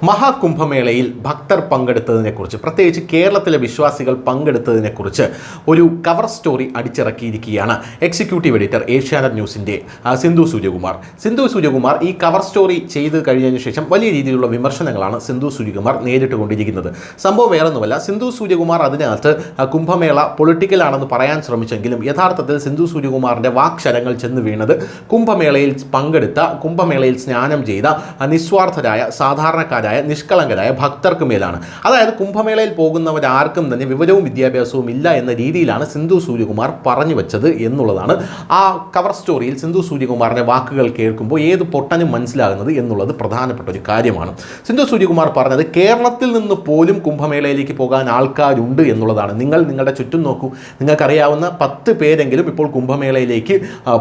മഹാകുംഭമേളയിൽ ഭക്തർ പങ്കെടുത്തതിനെക്കുറിച്ച്, പ്രത്യേകിച്ച് കേരളത്തിലെ വിശ്വാസികൾ പങ്കെടുത്തതിനെക്കുറിച്ച് ഒരു കവർ സ്റ്റോറി അടിച്ചിറക്കിയിരിക്കുകയാണ് എക്സിക്യൂട്ടീവ് എഡിറ്റർ ഏഷ്യാനെറ്റ് ന്യൂസിൻ്റെ സിന്ധു സൂര്യകുമാർ. സിന്ധു സൂര്യകുമാർ ഈ കവർ സ്റ്റോറി ചെയ്ത് കഴിഞ്ഞതിന് ശേഷം വലിയ രീതിയിലുള്ള വിമർശനങ്ങളാണ് സിന്ധു സൂര്യകുമാർ നേരിട്ട് കൊണ്ടിരിക്കുന്നത്. സംഭവം വേറൊന്നുമല്ല, സിന്ധു സൂര്യകുമാർ അതിനകത്ത് കുംഭമേള പൊളിറ്റിക്കലാണെന്ന് പറയാൻ ശ്രമിച്ചെങ്കിലും യഥാർത്ഥത്തിൽ സിന്ധു സൂര്യകുമാറിൻ്റെ വാക്ശരങ്ങൾ ചെന്ന് വീണത് കുംഭമേളയിൽ പങ്കെടുത്ത, കുംഭമേളയിൽ സ്നാനം ചെയ്ത നിസ്വാർത്ഥരായ സാധാരണക്കാരായ നിഷ്കളങ്കരായ ഭക്തർക്ക് മേലാണ്. അതായത് കുംഭമേളയിൽ പോകുന്നവരാർക്കും തന്നെ വിവരവും വിദ്യാഭ്യാസവും ഇല്ല എന്ന രീതിയിലാണ് സിന്ധു സൂര്യകുമാർ പറഞ്ഞു വെച്ചത് എന്നുള്ളതാണ് ആ കവർ സ്റ്റോറിയിൽ സിന്ധു സൂര്യകുമാറിൻ്റെ വാക്കുകൾ കേൾക്കുമ്പോൾ ഏത് പൊട്ടനും മനസ്സിലാകുന്നത് എന്നുള്ളത് പ്രധാനപ്പെട്ട ഒരു കാര്യമാണ്. സിന്ധു സൂര്യകുമാർ പറഞ്ഞത് കേരളത്തിൽ നിന്ന് പോലും കുംഭമേളയിലേക്ക് പോകാൻ ആൾക്കാരുണ്ട് എന്നുള്ളതാണ്. നിങ്ങളുടെ ചുറ്റും നോക്കൂ, നിങ്ങൾക്കറിയാവുന്ന 10 പേരെങ്കിലും ഇപ്പോൾ കുംഭമേളയിലേക്ക്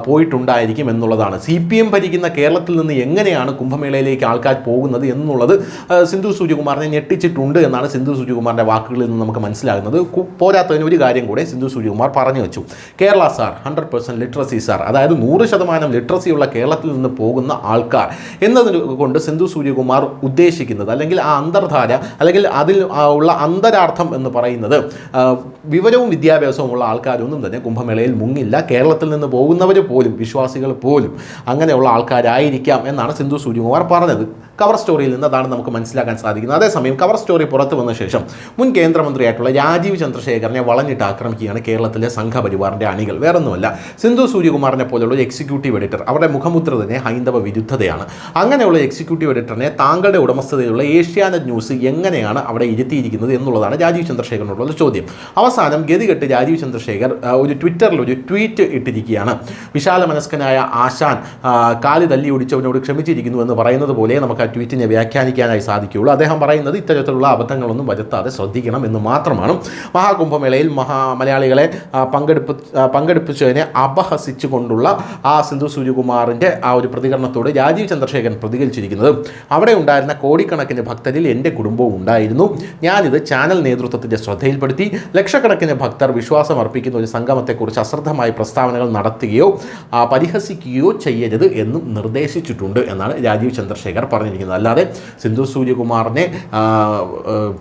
പോയിട്ടുണ്ടായിരിക്കും എന്നുള്ളതാണ്. CPM ഭരിക്കുന്ന കേരളത്തിൽ നിന്ന് എങ്ങനെയാണ് കുംഭമേളയിലേക്ക് ആൾക്കാർ പോകുന്നത് എന്നുള്ളത് സിന്ധു സൂര്യകുമാറിനെ ഞെട്ടിച്ചിട്ടുണ്ട് എന്നാണ് സിന്ധു സൂര്യകുമാറിൻ്റെ വാക്കുകളിൽ നിന്ന് നമുക്ക് മനസ്സിലാകുന്നത്. പോരാത്തതിന് ഒരു കാര്യം കൂടെ സിന്ധു സൂര്യകുമാർ പറഞ്ഞു വെച്ചു. കേരള സാർ 100% ലിറ്ററസി സാർ, അതായത് 100% ലിറ്ററസിയുള്ള കേരളത്തിൽ നിന്ന് പോകുന്ന ആൾക്കാർ എന്നതുകൊണ്ട് സിന്ധു സൂര്യകുമാർ ഉദ്ദേശിക്കുന്നത്, അല്ലെങ്കിൽ ആ അന്തർധാര, അല്ലെങ്കിൽ അതിൽ ഉള്ള അന്തരാർത്ഥം എന്ന് പറയുന്നത് വിവരവും വിദ്യാഭ്യാസവും ഉള്ള ആൾക്കാരൊന്നും തന്നെ കുംഭമേളയിൽ മുങ്ങില്ല, കേരളത്തിൽ നിന്ന് പോകുന്നവർ പോലും, വിശ്വാസികൾ പോലും അങ്ങനെയുള്ള ആൾക്കാരായിരിക്കാം എന്നാണ് സിന്ധു സൂര്യകുമാർ പറഞ്ഞത്. കവർ സ്റ്റോറിയിൽ നിന്ന് അതാണ് നമുക്ക് മനസ്സിലാക്കാൻ സാധിക്കുന്നത്. അതേസമയം കവർ സ്റ്റോറി പുറത്തു വന്ന ശേഷം മുൻ കേന്ദ്രമന്ത്രിയായിട്ടുള്ള രാജീവ് ചന്ദ്രശേഖരനെ വളഞ്ഞിട്ട് ആക്രമിക്കുകയാണ് കേരളത്തിലെ സംഘപരിവാറിൻ്റെ അണികൾ. വേറൊന്നുമല്ല, സിന്ധു സൂര്യകുമാറിനെ പോലുള്ള ഒരു എക്സിക്യൂട്ടീവ് എഡിറ്റർ, അവരുടെ മുഖമുദ്ര തന്നെ ഹൈന്ദവ വിരുദ്ധതയാണ്. അങ്ങനെയുള്ള എക്സിക്യൂട്ടീവ് എഡിറ്ററിനെ താങ്കളുടെ ഉടമസ്ഥതയിലുള്ള ഏഷ്യാനെറ്റ് ന്യൂസ് എങ്ങനെയാണ് അവിടെ ഇരുത്തിയിരിക്കുന്നത് എന്നുള്ളതാണ് രാജീവ് ചന്ദ്രശേഖരനോടുള്ള ചോദ്യം. അവസാനം ഗതികെട്ട് രാജീവ് ചന്ദ്രശേഖർ ഒരു ട്വിറ്ററിൽ ഒരു ട്വീറ്റ് ഇട്ടിരിക്കുകയാണ്. വിശാല മനസ്കനായ ആശാൻ കാല് തല്ലി ഒടിച്ചവനോട് ക്ഷമിച്ചിരിക്കുന്നു എന്ന് പറയുന്നത് പോലെ നമുക്ക് ആ ട്വീറ്റിനെ വ്യാഖ്യാനിക്കാനായി സാധിക്കുകയുള്ളൂ. അദ്ദേഹം പറയുന്നത് ഇത്തരത്തിലുള്ള അബദ്ധങ്ങളൊന്നും വരുത്താതെ ശ്രദ്ധിക്കണം എന്ന് മാത്രമാണ്. മഹാകുംഭമേളയിൽ മലയാളികളെ പങ്കെടുപ്പിച്ചതിനെ അപഹസിച്ചുകൊണ്ടുള്ള ആ സിന്ധു സൂര്യകുമാറിൻ്റെ ആ ഒരു പ്രതികരണത്തോട് രാജീവ് ചന്ദ്രശേഖരൻ പ്രതികരിച്ചിരിക്കുന്നത്, അവിടെ ഉണ്ടായിരുന്ന കോടിക്കണക്കിന് ഭക്തരിൽ എൻ്റെ കുടുംബവും ഉണ്ടായിരുന്നു. ഞാനിത് ചാനൽ നേതൃത്വത്തിൻ്റെ ശ്രദ്ധയിൽപ്പെടുത്തി. ലക്ഷക്കണക്കിന് ഭക്തർ വിശ്വാസം അർപ്പിക്കുന്ന ഒരു സംഗമത്തെക്കുറിച്ച് അശ്രദ്ധമായി പ്രസ്താവനകൾ നടത്തുകയോ പരിഹസിക്കുകയോ ചെയ്യരുത് എന്നും നിർദ്ദേശിച്ചിട്ടുണ്ട് എന്നാണ് രാജീവ് ചന്ദ്രശേഖർ പറഞ്ഞിരിക്കുന്നത്. അല്ലാതെ സിന്ധു സൂര്യകുമാറിനെ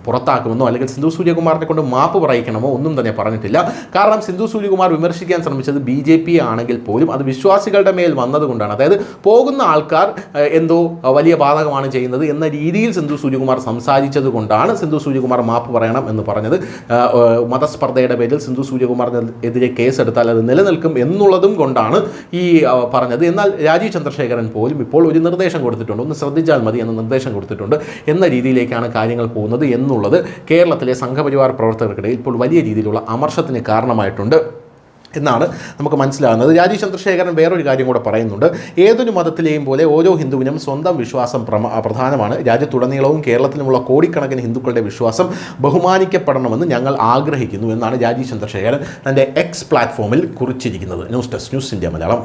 പുറത്താക്കുമെന്നോ അല്ലെങ്കിൽ സിന്ധു സൂര്യകുമാറിനെ കൊണ്ട് മാപ്പ് പറയിക്കണമോ ഒന്നും തന്നെ പറഞ്ഞിട്ടില്ല. കാരണം സിന്ധു സൂര്യകുമാർ വിമർശിക്കാൻ ശ്രമിച്ചത് BJP ആണെങ്കിൽ പോലും അത് വിശ്വാസികളുടെ മേൽ വന്നതുകൊണ്ടാണ്. അതായത് പോകുന്ന ആൾക്കാർ എന്തോ വലിയ ബാധകമാണ് ചെയ്യുന്നത് എന്ന രീതിയിൽ സിന്ധു സൂര്യകുമാർ സംസാരിച്ചത് കൊണ്ടാണ് സിന്ധു സൂര്യകുമാർ മാപ്പ് പറയണം എന്ന് പറഞ്ഞത്. മതസ്പർദ്ധയുടെ പേരിൽ സിന്ധു സൂര്യകുമാറിനെതിരെ കേസെടുത്താൽ അത് നിലനിൽക്കും എന്നുള്ളതും കൊണ്ടാണ് ഈ പറഞ്ഞത്. എന്നാൽ രാജീവ് ചന്ദ്രശേഖരൻ പോലും ഇപ്പോൾ ഒരു നിർദ്ദേശം കൊടുത്തിട്ടുണ്ട്, ഒന്ന് ശ്രദ്ധിച്ചാൽ മതി എന്ന നിർദ്ദേശം കൊടുത്തിട്ടുണ്ട് എന്ന രീതിയിലേക്കാണ് കാര്യങ്ങൾ പോകുന്നത് എന്നുള്ളത് കേരളത്തിലെ സംഘപരിവാർ പ്രവർത്തകർക്കിടയിൽ ഇപ്പോൾ വലിയ രീതിയിലുള്ള അമർഷത്തിന് കാരണമായിട്ടുണ്ട് എന്നാണ് നമുക്ക് മനസ്സിലാകുന്നത്. രാജീവ് ചന്ദ്രശേഖരൻ വേറൊരു കാര്യം കൂടെ പറയുന്നുണ്ട്. ഏതൊരു മതത്തിലെയും പോലെ ഓരോ ഹിന്ദുവിനും സ്വന്തം വിശ്വാസം പ്രധാനമാണ്. രാജ്യത്തുടനീളവും കേരളത്തിലുമുള്ള കോടിക്കണക്കിന് ഹിന്ദുക്കളുടെ വിശ്വാസം ബഹുമാനിക്കപ്പെടണമെന്ന് ഞങ്ങൾ ആഗ്രഹിക്കുന്നു എന്നാണ് രാജീവ് ചന്ദ്രശേഖരൻ തൻ്റെ എക്സ് പ്ലാറ്റ്ഫോമിൽ കുറിച്ചിരിക്കുന്നത്. News desk, news India Malayalam.